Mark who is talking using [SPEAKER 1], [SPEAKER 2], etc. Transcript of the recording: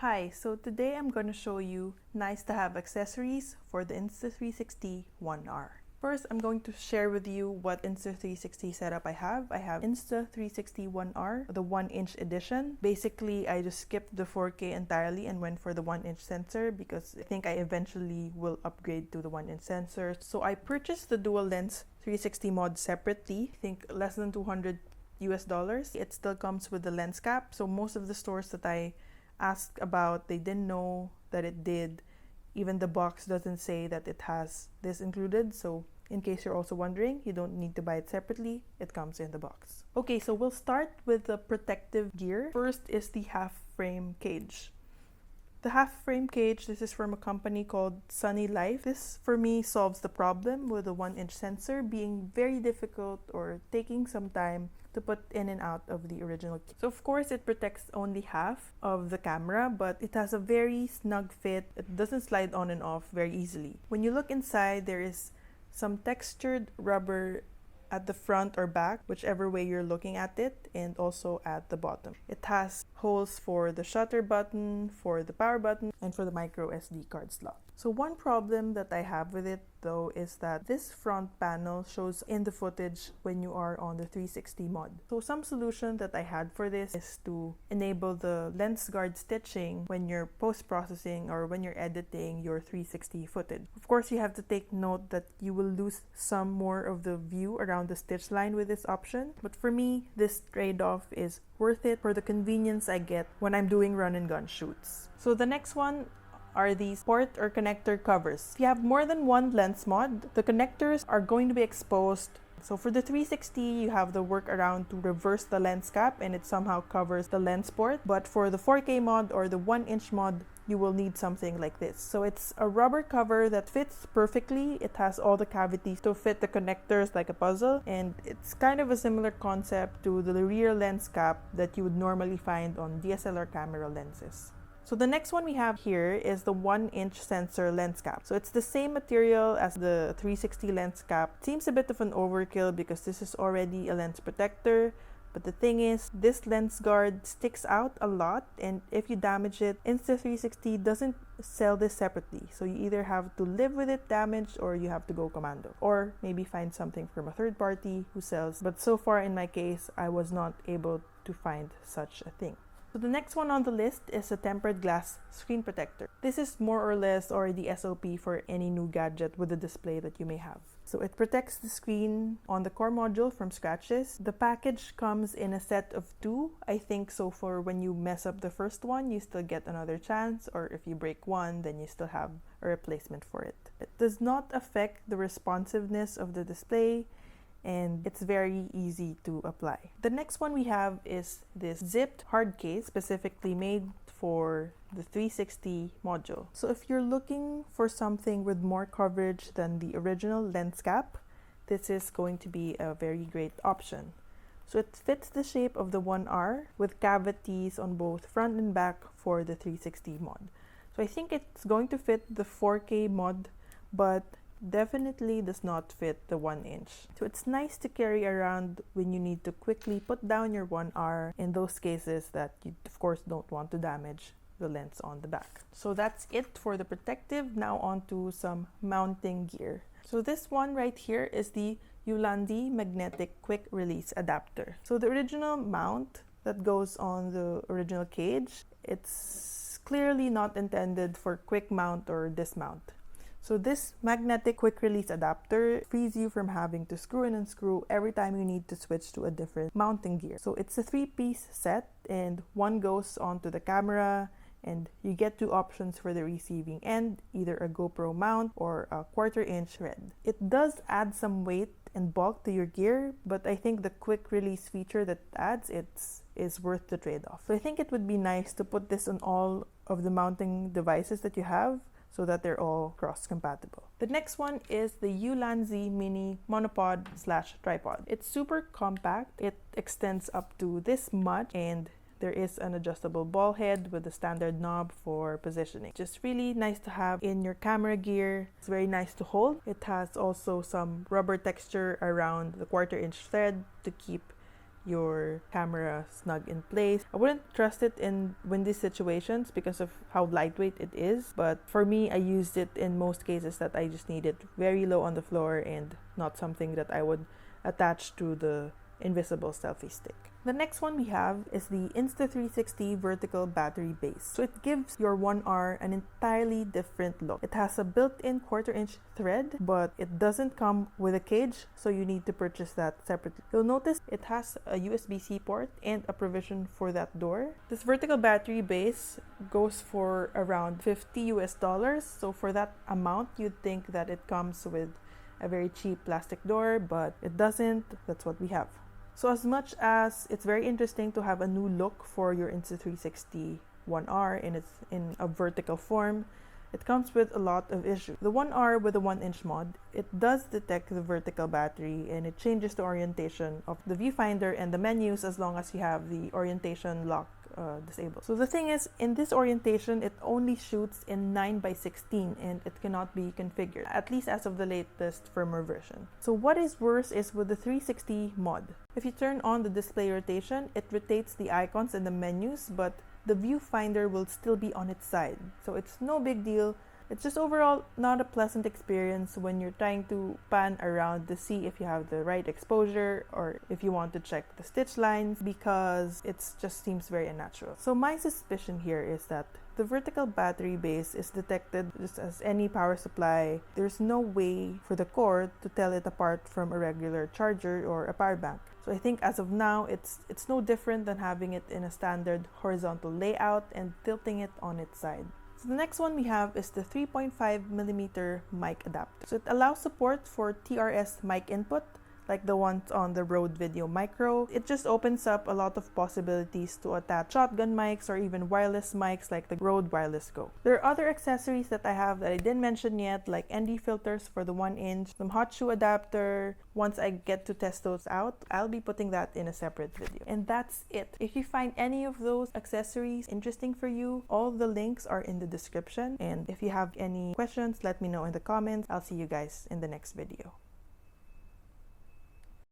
[SPEAKER 1] Hi, so today I'm going to show you nice to have accessories for the Insta360 One R. First, I'm going to share with you what Insta360 setup I have. I have Insta360 One R, the 1-inch edition. Basically, I just skipped the 4K entirely and went for the 1-inch sensor because I think I eventually will upgrade to the 1-inch sensor. So I purchased the dual lens 360 mod separately, I think less than $200 US. It still comes with the lens cap, so most of the stores that I asked about, they didn't know that it did. Even the box doesn't say that it has this included, so in case you're also wondering, you don't need to buy it separately, it comes in the box. Okay, so we'll start with the protective gear. First is the half frame cage. The half frame cage, this is from a company called Sunny Life. This for me solves the problem with the 1-inch sensor being very difficult or taking some time to put in and out of the original. So of course it protects only half of the camera, but it has a very snug fit. It doesn't slide on and off very easily. When you look inside, there is some textured rubber at the front or back, whichever way you're looking at it, and also at the bottom. It has holes for the shutter button, for the power button, and for the micro SD card slot. So one problem that I have with it though is that this front panel shows in the footage when you are on the 360 mod. So some solution that I had for this is to enable the lens guard stitching when you're post-processing or when you're editing your 360 footage. Of course, you have to take note that you will lose some more of the view around the stitch line with this option. But for me, this trade-off is worth it for the convenience I get when I'm doing run and gun shoots. So the next one are these port or connector covers. If you have more than one lens mod, the connectors are going to be exposed. So for the 360, you have the workaround to reverse the lens cap and it somehow covers the lens port. But for the 4K mod or the 1-inch mod, you will need something like this. So it's a rubber cover that fits perfectly. It has all the cavities to fit the connectors like a puzzle, and it's kind of a similar concept to the rear lens cap that you would normally find on DSLR camera lenses. So the next one we have here is the 1-inch sensor lens cap. So it's the same material as the 360 lens cap. It seems a bit of an overkill because this is already a lens protector. But the thing is, this lens guard sticks out a lot, and if you damage it, Insta360 doesn't sell this separately. So you either have to live with it damaged or you have to go commando. Or maybe find something from a third party who sells. But so far in my case, I was not able to find such a thing. So the next one on the list is a tempered glass screen protector. This is more or less already SOP for any new gadget with a display that you may have. So it protects the screen on the core module from scratches. The package comes in a set of 2, I think, so for when you mess up the first one, you still get another chance, or if you break one, then you still have a replacement for it. It does not affect the responsiveness of the display, and it's very easy to apply. The next one we have is this zipped hard case specifically made for the 360 module. So if you're looking for something with more coverage than the original lens cap, this is going to be a very great option. So it fits the shape of the 1R with cavities on both front and back for the 360 mod. So I think it's going to fit the 4K mod, but definitely does not fit the 1-inch. So it's nice to carry around when you need to quickly put down your 1R in those cases that you of course don't want to damage the lens on the back. So that's it for the protective. Now on to some mounting gear. So this one right here is the Ulanzi magnetic quick release adapter. So the original mount that goes on the original cage, it's clearly not intended for quick mount or dismount. So this magnetic quick release adapter frees you from having to screw and unscrew every time you need to switch to a different mounting gear. So it's a 3-piece set, and one goes onto the camera, and you get 2 options for the receiving end, either a GoPro mount or a 1/4-inch RED. It does add some weight and bulk to your gear, but I think the quick release feature that it adds is worth the trade-off. So I think it would be nice to put this on all of the mounting devices that you have, so that they're all cross-compatible. The next one is the ulanzi mini monopod/tripod. It's super compact. It extends up to this much, and there is an adjustable ball head with a standard knob for positioning. Just really nice to have in your camera gear. It's very nice to hold. It has also some rubber texture around the 1/4-inch thread to keep your camera snug in place. I wouldn't trust it in windy situations because of how lightweight it is, but for me, I used it in most cases that I just need it very low on the floor and not something that I would attach to the invisible selfie stick. The next one we have is the Insta360 vertical battery base. So it gives your 1R an entirely different look. It has a built-in 1/4-inch thread, but it doesn't come with a cage, so you need to purchase that separately. You'll notice it has a USB-C port and a provision for that door. This vertical battery base goes for around $50 US. So for that amount, you'd think that it comes with a very cheap plastic door, but it doesn't. That's what we have. So as much as it's very interesting to have a new look for your Insta360 1R in a vertical form, it comes with a lot of issues. The 1R with the 1-inch mod, it does detect the vertical battery and it changes the orientation of the viewfinder and the menus as long as you have the orientation lock disabled. So the thing is, in this orientation, it only shoots in 9:16 and it cannot be configured, at least as of the latest firmware version. So what is worse is with the 360 mod. If you turn on the display rotation, it rotates the icons and the menus, but the viewfinder will still be on its side. So it's no big deal. It's just overall not a pleasant experience when you're trying to pan around to see if you have the right exposure or if you want to check the stitch lines, because it just seems very unnatural. So my suspicion here is that the vertical battery base is detected just as any power supply. There's no way for the cord to tell it apart from a regular charger or a power bank. So I think as of now, it's no different than having it in a standard horizontal layout and tilting it on its side. So the next one we have is the 3.5mm mic adapter. So it allows support for TRS mic input, like the ones on the Rode Video Micro. It just opens up a lot of possibilities to attach shotgun mics or even wireless mics like the Rode Wireless Go. There are other accessories that I have that I didn't mention yet, like ND filters for the 1-inch, some hot shoe adapter. Once I get to test those out, I'll be putting that in a separate video. And that's it. If you find any of those accessories interesting for you, all the links are in the description. And if you have any questions, let me know in the comments. I'll see you guys in the next video.